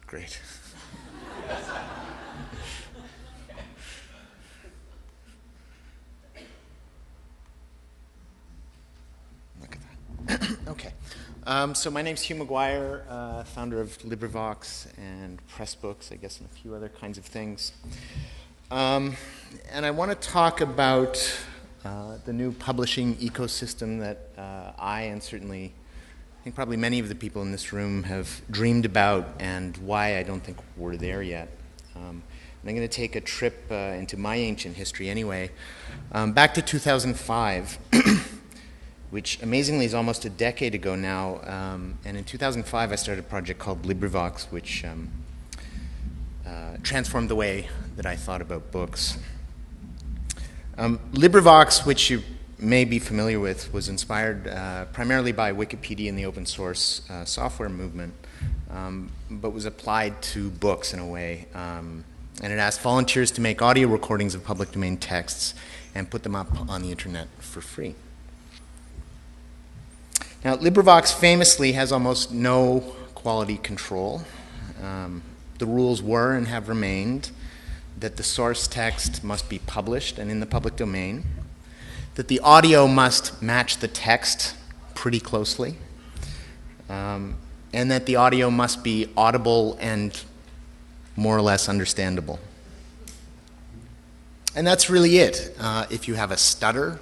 Great. Look at that. Okay. So my name's Hugh McGuire, founder of LibriVox and Pressbooks, I guess, and a few other kinds of things. And I want to talk about the new publishing ecosystem that I and certainly I think probably many of the people in this room have dreamed about and why I don't think we're there yet. And I'm going to take a trip into my ancient history anyway, back to 2005, which amazingly is almost a decade ago now. And in 2005 I started a project called LibriVox, which transformed the way that I thought about books. LibriVox, which you may be familiar with, was inspired primarily by Wikipedia and the open source software movement, but was applied to books in a way. And it asked volunteers to make audio recordings of public domain texts and put them up on the internet for free. Now, LibriVox famously has almost no quality control. The rules were and have remained that the source text must be published and in the public domain, that the audio must match the text pretty closely, and that the audio must be audible and more or less understandable. And that's really it. If you have a stutter,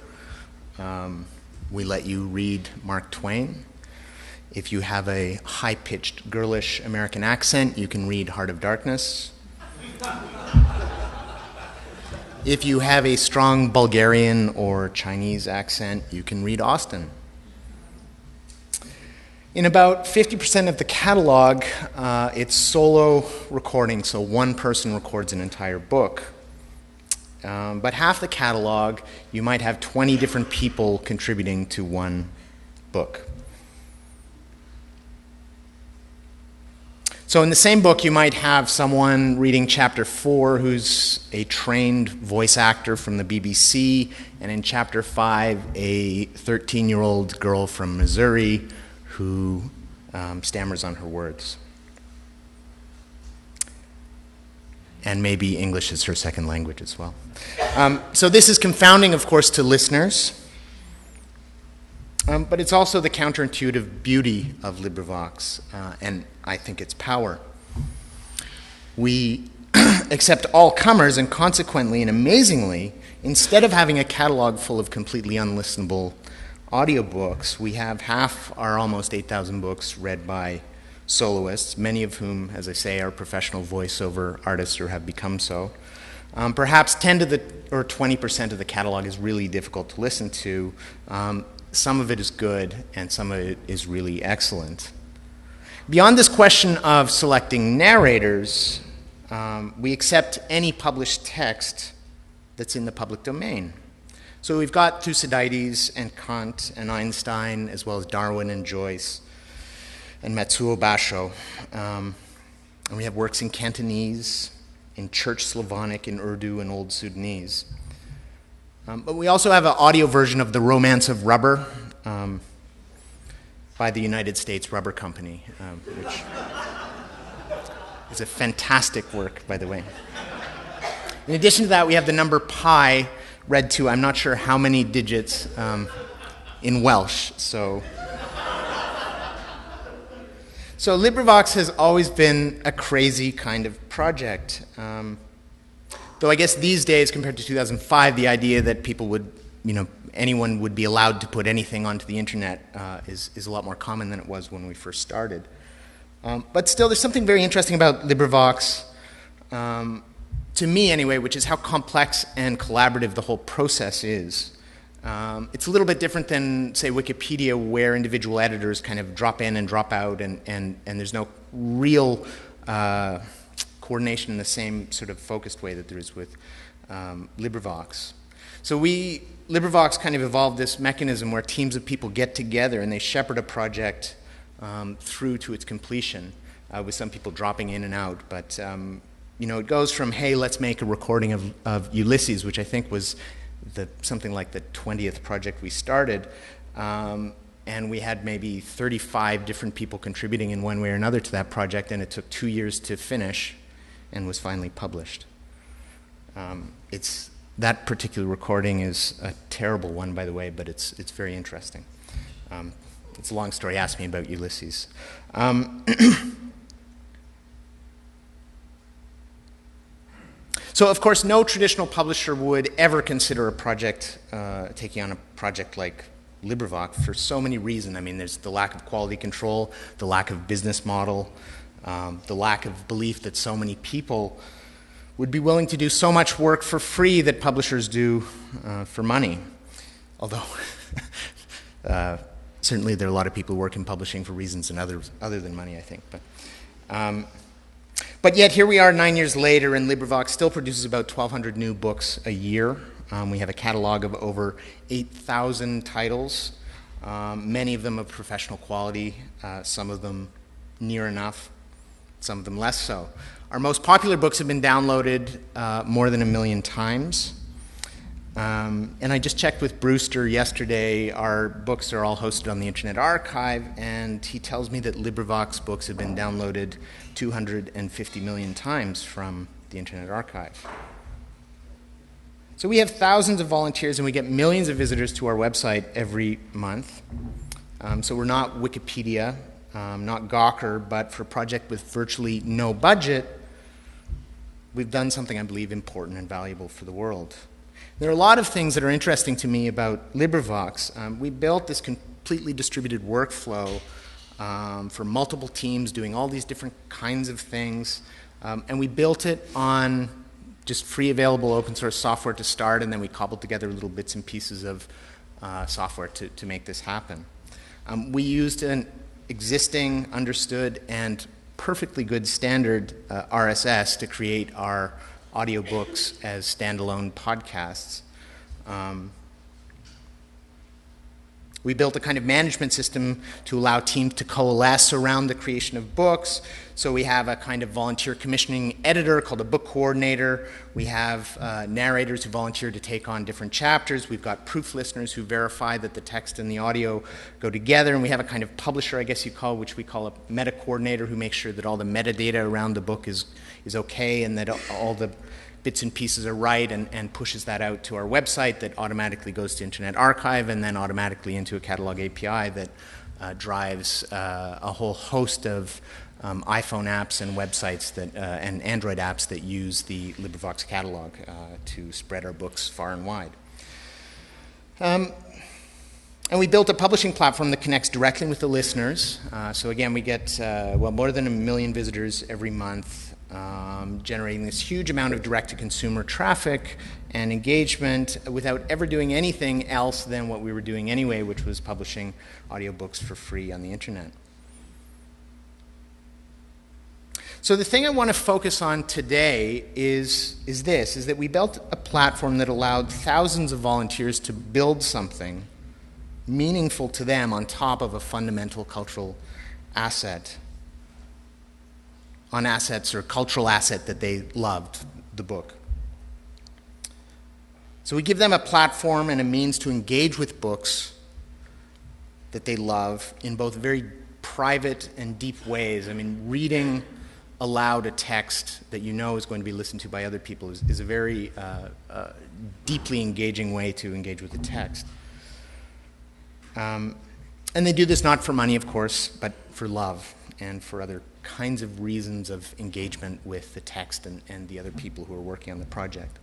we let you read Mark Twain. If you have a high-pitched, girlish American accent, you can read Heart of Darkness. If you have a strong Bulgarian or Chinese accent, you can read Austen. In about 50% of the catalog, it's solo recording, so one person records an entire book. But half the catalog, you might have 20 different people contributing to one book. So in the same book, you might have someone reading chapter 4 who's a trained voice actor from the BBC, and in chapter 5, a 13-year-old girl from Missouri who stammers on her words. And maybe English is her second language as well. So this is confounding, of course, to listeners. But it's also the counterintuitive beauty of LibriVox, and I think its power. We accept all comers, and consequently and amazingly, instead of having a catalog full of completely unlistenable audiobooks, we have half our almost 8,000 books read by soloists, many of whom, as I say, are professional voiceover artists or have become so. Perhaps 10 to the or 20% of the catalog is really difficult to listen to. Some of it is good, and some of it is really excellent. Beyond this question of selecting narrators, we accept any published text that's in the public domain. So we've got Thucydides and Kant and Einstein, as well as Darwin and Joyce and Matsuo Basho. And we have works in Cantonese, in Church Slavonic, in Urdu, and Old Sudanese. But we also have an audio version of The Romance of Rubber by the United States Rubber Company, which is a fantastic work, by the way. In addition to that, we have the number pi read to I'm not sure how many digits in Welsh. So LibriVox has always been a crazy kind of project. Though I guess these days, compared to 2005, the idea that people would, anyone would be allowed to put anything onto the internet is a lot more common than it was when we first started. But still, there's something very interesting about LibriVox, to me anyway, which is how complex and collaborative the whole process is. It's a little bit different than, say, Wikipedia, where individual editors kind of drop in and drop out, and there's no real coordination in the same sort of focused way that there is with LibriVox. So LibriVox kind of evolved this mechanism where teams of people get together and they shepherd a project through to its completion, with some people dropping in and out. But it goes from, hey, let's make a recording of Ulysses, which I think was something like the 20th project we started, and we had maybe 35 different people contributing in one way or another to that project, and it took 2 years to finish and was finally published. That particular recording is a terrible one, by the way, but it's very interesting. It's a long story. Ask me about Ulysses. So, of course, no traditional publisher would ever consider a project, taking on a project like LibriVox for so many reasons. I mean, there's the lack of quality control, the lack of business model, the lack of belief that so many people would be willing to do so much work for free that publishers do for money. Although, certainly there are a lot of people who work in publishing for reasons and other than money, I think. But yet here we are 9 years later, and LibriVox still produces about 1,200 new books a year. We have a catalog of over 8,000 titles, many of them of professional quality, some of them near enough, some of them less so. Our most popular books have been downloaded more than 1 million times. And I just checked with Brewster yesterday. Our books are all hosted on the Internet Archive, and he tells me that LibriVox books have been downloaded 250 million times from the Internet Archive. So we have thousands of volunteers, and we get millions of visitors to our website every month. So we're not Wikipedia, not Gawker, but for a project with virtually no budget, we've done something I believe important and valuable for the world. There are a lot of things that are interesting to me about LibriVox. We built this completely distributed workflow for multiple teams doing all these different kinds of things. And we built it on just free available open source software to start, and then we cobbled together little bits and pieces of software to make this happen. We used an existing, understood, and perfectly good standard RSS to create our audiobooks as standalone podcasts. We built a kind of management system to allow teams to coalesce around the creation of books. So we have a kind of volunteer commissioning editor called a book coordinator. We have narrators who volunteer to take on different chapters. We've got proof listeners who verify that the text and the audio go together. And we have a kind of publisher, I guess you call, which we call a meta coordinator, who makes sure that all the metadata around the book is okay and that all the bits and pieces are right, and pushes that out to our website that automatically goes to Internet Archive and then automatically into a catalog API that drives a whole host of iPhone apps and websites that and Android apps that use the LibriVox catalog to spread our books far and wide. And we built a publishing platform that connects directly with the listeners. So again, we get more than 1 million visitors every month, generating this huge amount of direct-to-consumer traffic and engagement without ever doing anything else than what we were doing anyway, which was publishing audiobooks for free on the internet. So the thing I want to focus on today is that we built a platform that allowed thousands of volunteers to build something meaningful to them on top of a fundamental cultural asset. On assets or cultural asset that they loved, the book. So we give them a platform and a means to engage with books that they love in both very private and deep ways. I mean, reading aloud a text that you know is going to be listened to by other people is a very deeply engaging way to engage with the text. And they do this not for money, of course, but for love and for other kinds of reasons of engagement with the text and the other people who are working on the project.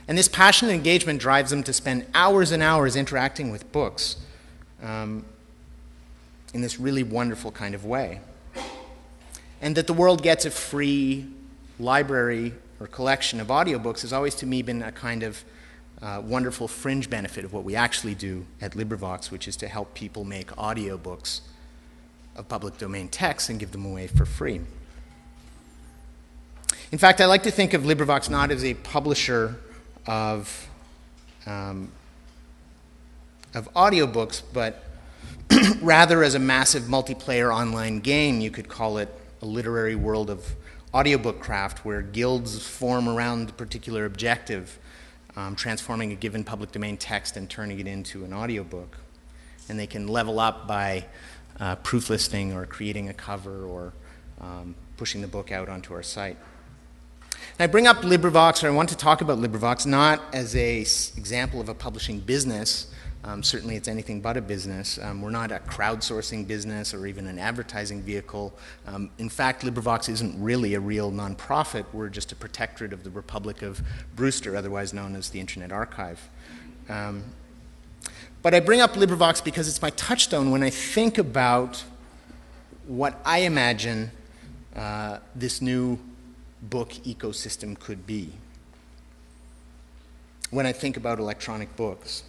And this passionate engagement drives them to spend hours and hours interacting with books in this really wonderful kind of way. And that the world gets a free library or collection of audiobooks has always to me been a kind of wonderful fringe benefit of what we actually do at LibriVox, which is to help people make audiobooks of public domain texts and give them away for free. In fact, I like to think of LibriVox not as a publisher of audiobooks, but rather as a massive multiplayer online game. You could call it a literary world of audiobook craft where guilds form around a particular objective, transforming a given public domain text and turning it into an audiobook. and they can level up by proof listing or creating a cover or pushing the book out onto our site. And I bring up LibriVox, or I want to talk about LibriVox, not as an example of a publishing business. Certainly it's anything but a business. We're not a crowdsourcing business or even an advertising vehicle. In fact, LibriVox isn't really a real nonprofit. We're just a protectorate of the Republic of Brewster, otherwise known as the Internet Archive. But I bring up LibriVox because it's my touchstone when I think about what I imagine this new book ecosystem could be. When I think about electronic books.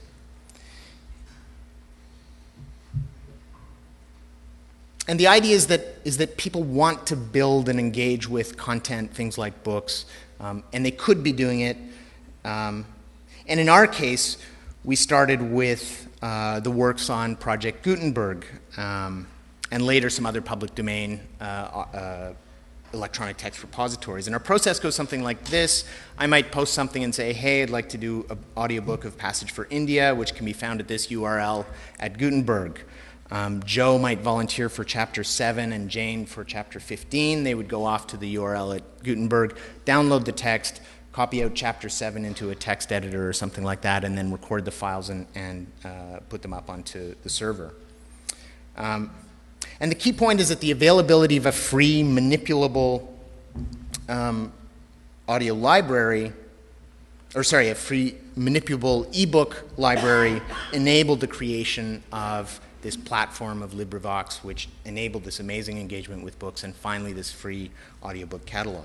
And the idea is that people want to build and engage with content, things like books, and they could be doing it. And in our case, we started with the works on Project Gutenberg, and later some other public domain electronic text repositories. And our process goes something like this. I might post something and say, hey, I'd like to do an audiobook of Passage for India, which can be found at this URL at Gutenberg. Joe might volunteer for Chapter 7 and Jane for Chapter 15. They would go off to the URL at Gutenberg, download the text, copy out Chapter 7 into a text editor or something like that, and then record the files and put them up onto the server. And the key point is that the availability of a free, manipulable audio library, or sorry, a free, manipulable ebook library enabled the creation of this platform of LibriVox, which enabled this amazing engagement with books, and finally this free audiobook catalog.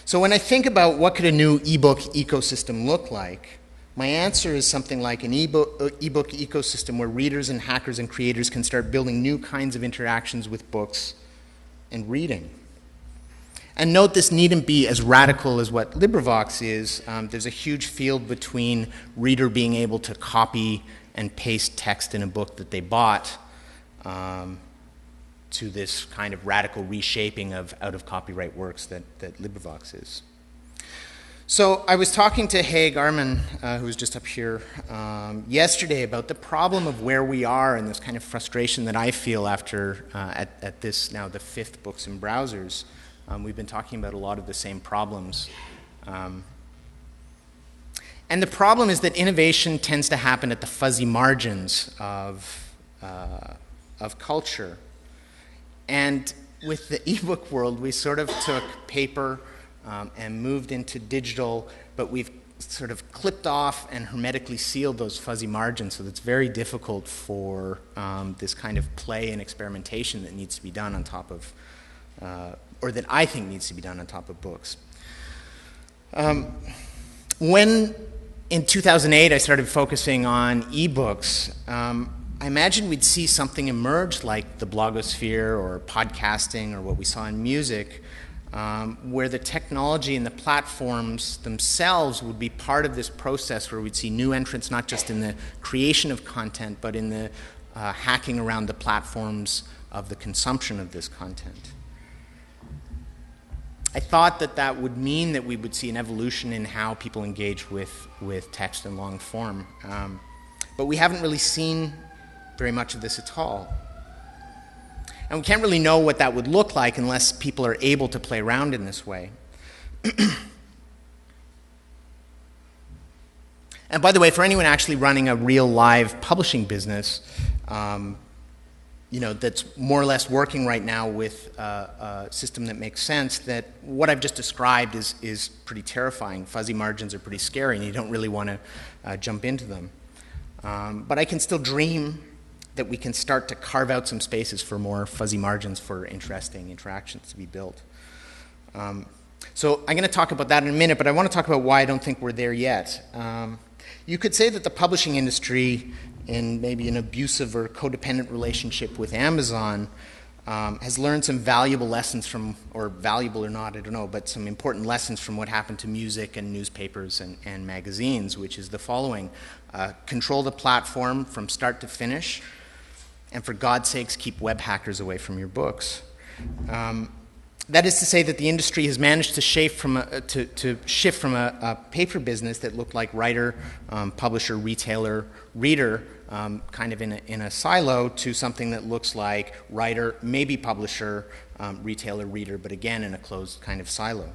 So when I think about what could a new ebook ecosystem look like, my answer is something like an ebook ecosystem where readers and hackers and creators can start building new kinds of interactions with books and reading. And note, this needn't be as radical as what LibriVox is. There's a huge field between reader being able to copy and paste text in a book that they bought to this kind of radical reshaping of out-of-copyright works that LibriVox is. So I was talking to Haig Arman, who was just up here, yesterday about the problem of where we are and this kind of frustration that I feel after, at this now the 5th Books and Browsers. We've been talking about a lot of the same problems. And the problem is that innovation tends to happen at the fuzzy margins of culture. And with the ebook world, we sort of took paper and moved into digital, but we've sort of clipped off and hermetically sealed those fuzzy margins, so it's very difficult for this kind of play and experimentation that needs to be done on top of, or that I think needs to be done on top of books. When in 2008 I started focusing on ebooks, I imagined we'd see something emerge like the blogosphere or podcasting or what we saw in music, where the technology and the platforms themselves would be part of this process where we'd see new entrants not just in the creation of content, but in the hacking around the platforms of the consumption of this content. I thought that that would mean that we would see an evolution in how people engage with text in long form. But we haven't really seen very much of this at all. And we can't really know what that would look like unless people are able to play around in this way. And by the way, for anyone actually running a real live publishing business, that's more or less working right now with a system that makes sense, that what I've just described is pretty terrifying. Fuzzy margins are pretty scary, and you don't really want to jump into them. But I can still dream that we can start to carve out some spaces for more fuzzy margins for interesting interactions to be built. So I'm going to talk about that in a minute, but I want to talk about why I don't think we're there yet. You could say that the publishing industry, in maybe an abusive or codependent relationship with Amazon, has learned some valuable lessons from, or valuable or not, I don't know, but some important lessons from what happened to music and newspapers and magazines, which is the following. Control the platform from start to finish, and for God's sakes, keep web hackers away from your books. That is to say that the industry has managed to shift from a paper business that looked like writer, publisher, retailer, reader, kind of in a silo, to something that looks like writer, maybe publisher, retailer, reader, but again in a closed kind of silo.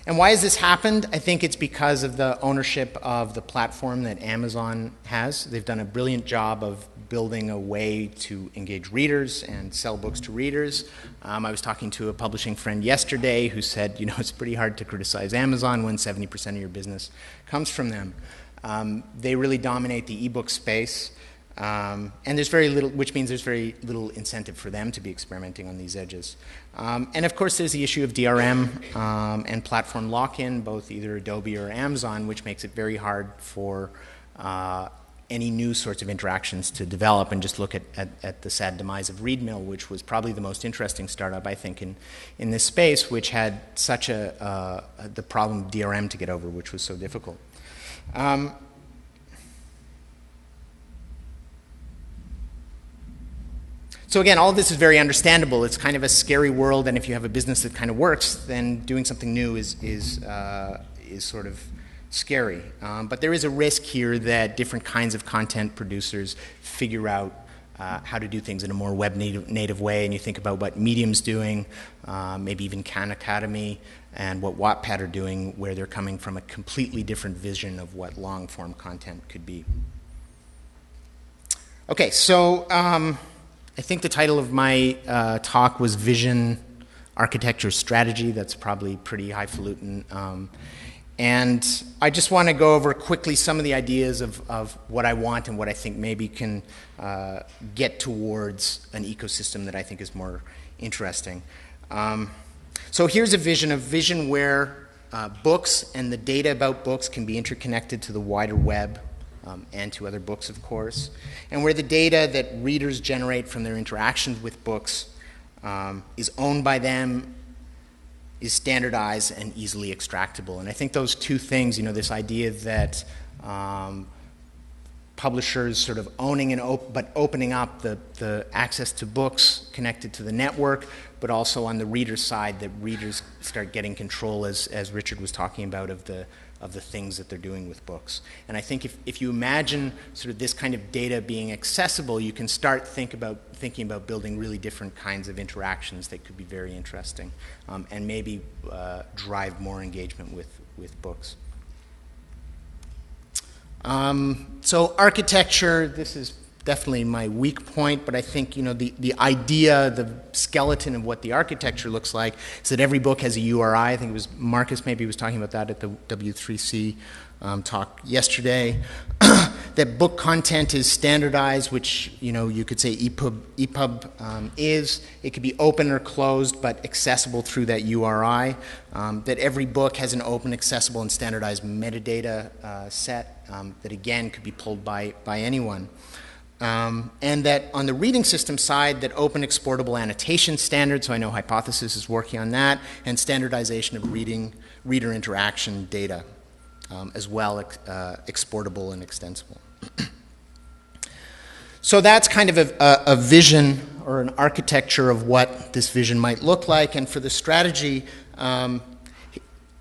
And why has this happened? I think it's because of the ownership of the platform that Amazon has. They've done a brilliant job of building a way to engage readers and sell books to readers. I was talking to a publishing friend yesterday who said, it's pretty hard to criticize Amazon when 70% of your business comes from them. They really dominate the ebook space. And there's very little, which means there's very little incentive for them to be experimenting on these edges. And of course, there's the issue of DRM and platform lock-in, both either Adobe or Amazon, which makes it very hard for any new sorts of interactions to develop. And just look at the sad demise of ReadMill, which was probably the most interesting startup, I think, in this space, which had such the problem of DRM to get over, which was so difficult. So again, all of this is very understandable. It's kind of a scary world, and if you have a business that kind of works, then doing something new is sort of scary. But there is a risk here that different kinds of content producers figure out how to do things in a more web native way, and you think about what Medium's doing, maybe even Khan Academy, and what Wattpad are doing, where they're coming from a completely different vision of what long-form content could be. Okay, so I think the title of my talk was Vision, Architecture, Strategy. That's probably pretty highfalutin. And I just want to go over quickly some of the ideas of what I want and what I think maybe can get towards an ecosystem that I think is more interesting. So here's a vision where books and the data about books can be interconnected to the wider web, and to other books, of course, and where the data that readers generate from their interactions with books is owned by them, is standardized, and easily extractable. And I think those two things, this idea that publishers sort of owning but opening up the access to books connected to the network, but also on the reader side, that readers start getting control, as Richard was talking about, of the things that they're doing with books. And I think if you imagine sort of this kind of data being accessible, you can start thinking about building really different kinds of interactions that could be very interesting, and maybe drive more engagement with books. So architecture, this is definitely my weak point, but I think the idea, the skeleton of what the architecture looks like is that every book has a URI. I think it was Marcus maybe was talking about that at the W3C talk yesterday. That book content is standardized, which you could say EPUB is. It could be open or closed, but accessible through that URI. That every book has an open, accessible, and standardized metadata set that again could be pulled by anyone. And that on the reading system side, that open exportable annotation standards, so I know Hypothesis is working on that, and standardization of reader interaction data, as well exportable and extensible. So that's kind of a vision or an architecture of what this vision might look like. And for the strategy,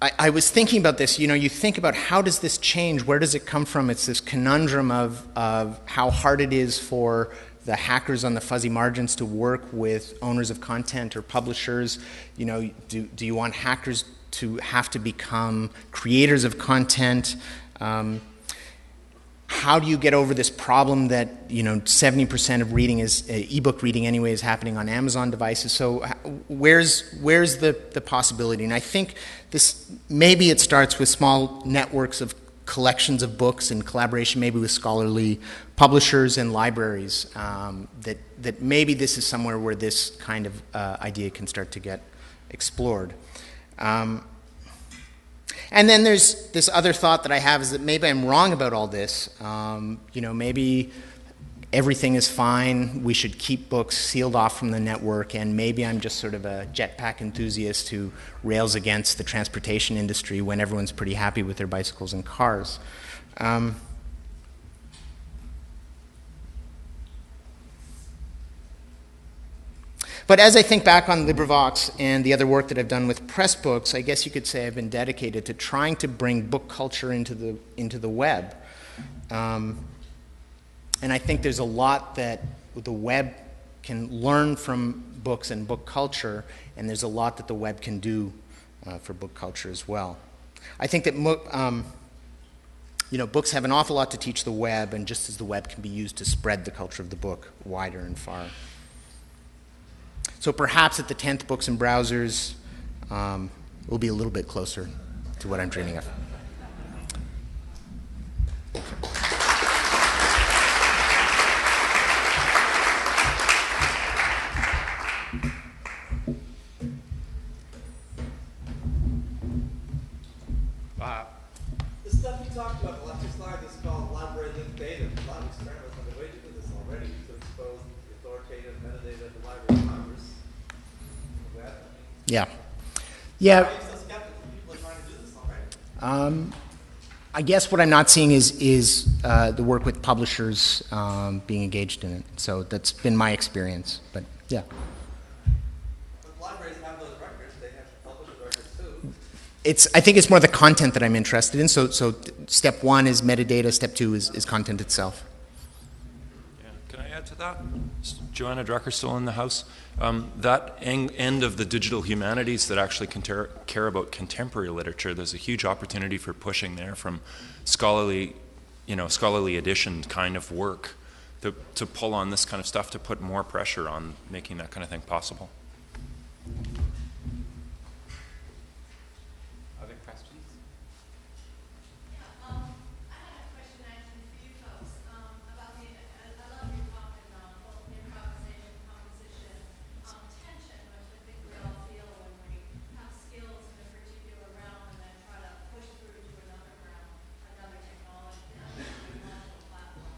I was thinking about this. You think about how does this change? Where does it come from? It's this conundrum of how hard it is for the hackers on the fuzzy margins to work with owners of content or publishers. Do you want hackers to have to become creators of content? How do you get over this problem that 70% of reading is ebook reading anyway is happening on Amazon devices? So where's the possibility? And I think this maybe it starts with small networks of collections of books in collaboration maybe with scholarly publishers and libraries. That maybe this is somewhere where this kind of idea can start to get explored. And then there's this other thought that I have is that maybe I'm wrong about all this. Maybe everything is fine. We should keep books sealed off from the network, and maybe I'm just sort of a jetpack enthusiast who rails against the transportation industry when everyone's pretty happy with their bicycles and cars. But as I think back on LibriVox and the other work that I've done with Pressbooks, I guess you could say I've been dedicated to trying to bring book culture into the web. And I think there's a lot that the web can learn from books and book culture, and there's a lot that the web can do for book culture as well. I think that books have an awful lot to teach the web, and just as the web can be used to spread the culture of the book wider and far. So perhaps at the 10th Books and Browsers, we'll be a little bit closer to what I'm dreaming of. The stuff you talked about, the last two slides, is called library linked data. A lot of experiments on the way to do this already to expose the authoritative metadata of the Library of Congress. Yeah. Why are you so skeptical? People are trying to do this already. I guess what I'm not seeing is the work with publishers being engaged in it. So that's been my experience. But yeah. But libraries have those records. They have published records too. I think it's more the content that I'm interested in. So step one is metadata. Step two is content itself. Yeah. Can I add to that? Is Joanna Drucker still in the house? That end of the digital humanities that actually care about contemporary literature, there's a huge opportunity for pushing there from scholarly edition kind of work to pull on this kind of stuff, to put more pressure on making that kind of thing possible. Other questions? I had a question actually for you folks about I love your talk on both improvisation, composition, tension, which I think we all feel when we have skills in a particular realm and then try to push through to another realm, another technology, another technological platform.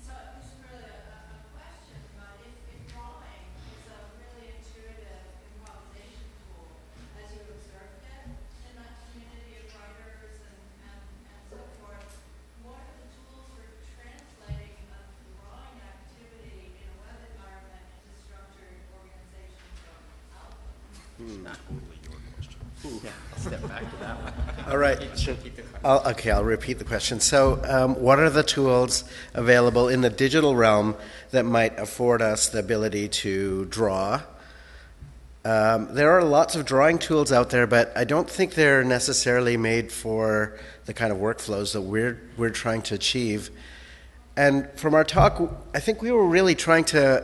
So it was really a question, but if drawing is a really intuitive improvisation tool, as you observed it in that community of writers and so forth, what are the tools for translating a drawing activity in a web environment into structured organizations or outputs? Not totally your question. Yeah, I'll step back to that one. All right. Repeat the question. I'll repeat the question. So what are the tools available in the digital realm that might afford us the ability to draw? There are lots of drawing tools out there, but I don't think they're necessarily made for the kind of workflows that we're trying to achieve. And from our talk, I think we were really trying to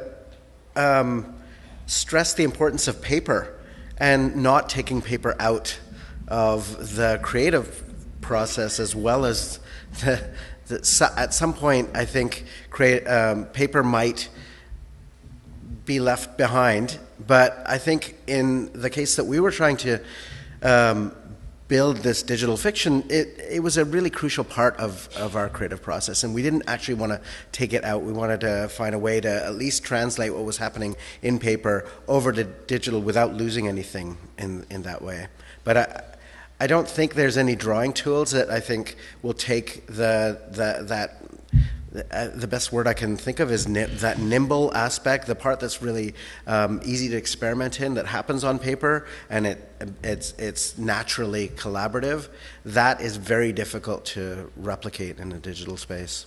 stress the importance of paper and not taking paper out of the creative process, as well as at some point, I think paper might be left behind. But I think in the case that we were trying to build this digital fiction, it was a really crucial part of our creative process, and we didn't actually want to take it out. We wanted to find a way to at least translate what was happening in paper over to digital without losing anything in that way. But I don't think there's any drawing tools that I think will take the best word I can think of is that nimble aspect, the part that's really easy to experiment in, that happens on paper, and it's naturally collaborative. That is very difficult to replicate in a digital space.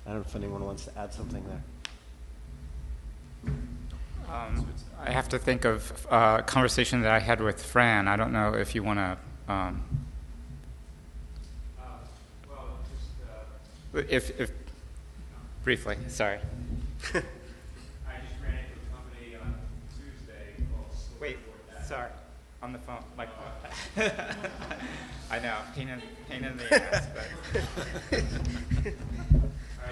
I don't know if anyone wants to add something there. I have to think of a conversation that I had with Fran. I don't know if you want to... if briefly, sorry. I just ran into a company on Tuesday called Storyboard. Wait, sorry, on the phone. I know, pain in the ass, but...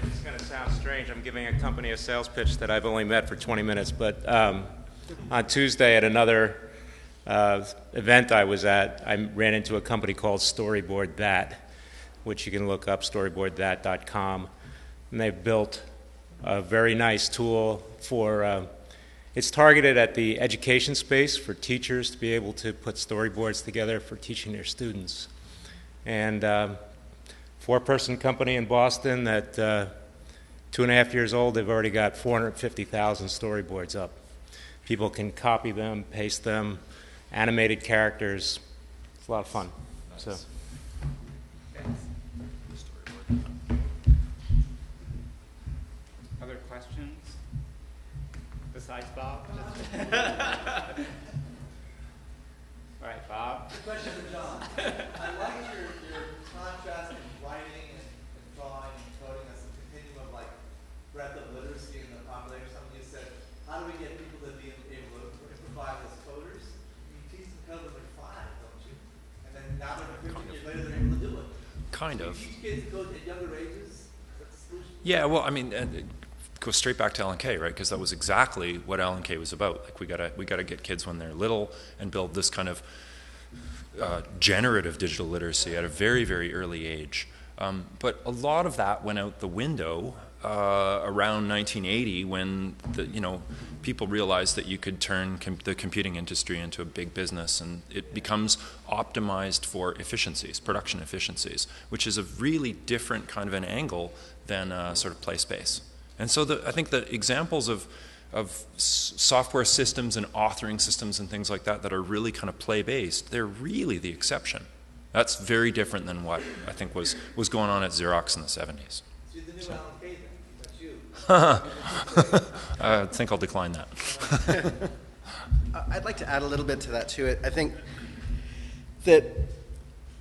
It's going to sound strange. I'm giving a company a sales pitch that I've only met for 20 minutes, but on Tuesday at another event I was at, I ran into a company called Storyboard That, which you can look up, storyboardthat.com. And they've built a very nice tool for, it's targeted at the education space for teachers to be able to put storyboards together for teaching their students. And four-person company in Boston that 2.5 years old, they've already got 450,000 storyboards up. People can copy them, paste them, animated characters. It's a lot of fun. So. Other questions? Besides Bob? All right, Bob. Question for John. I like your contrast in writing and drawing and coding as a continuum of like breadth of literacy in the population. Something you said, how do we get people to be able to improvise as coders? You teach them code when they're 5, don't you? And then now they're 15 years later, they're able to do it. Kind of. You teach kids to code at younger ages? That's the solution? Yeah, well, I mean, it goes straight back to LNK, right? Because that was exactly what LNK was about. Like, we gotta get kids when they're little and build this kind of generative digital literacy at a very, very early age. But a lot of that went out the window around 1980 when people realized that you could turn the computing industry into a big business, and it becomes optimized for efficiencies, production efficiencies, which is a really different kind of an angle than sort of play space. And so I think the examples of software systems and authoring systems and things like that that are really kind of play-based, they're really the exception. That's very different than what I think was going on at Xerox in the 70s. So you're the new Alan Kay then? That's you. I think I'll decline that. I'd like to add a little bit to that too. I think that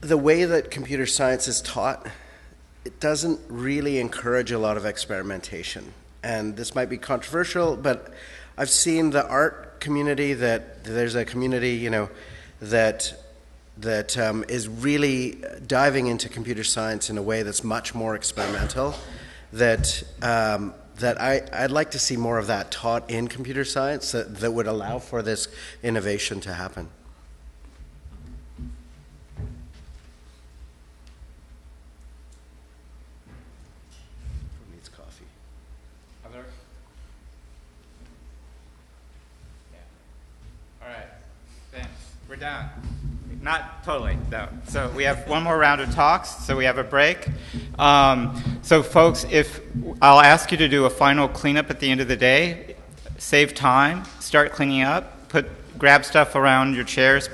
the way that computer science is taught, it doesn't really encourage a lot of experimentation. And this might be controversial, but I've seen the art community that there's a community, that is really diving into computer science in a way that's much more experimental. That I'd like to see more of that taught in computer science that would allow for this innovation to happen. Who needs coffee? Other? Yeah. All right. Thanks. We're done. Not totally, though. So we have one more round of talks, so we have a break. So folks, I'll ask you to do a final cleanup at the end of the day, save time, start cleaning up, grab stuff around your chairs,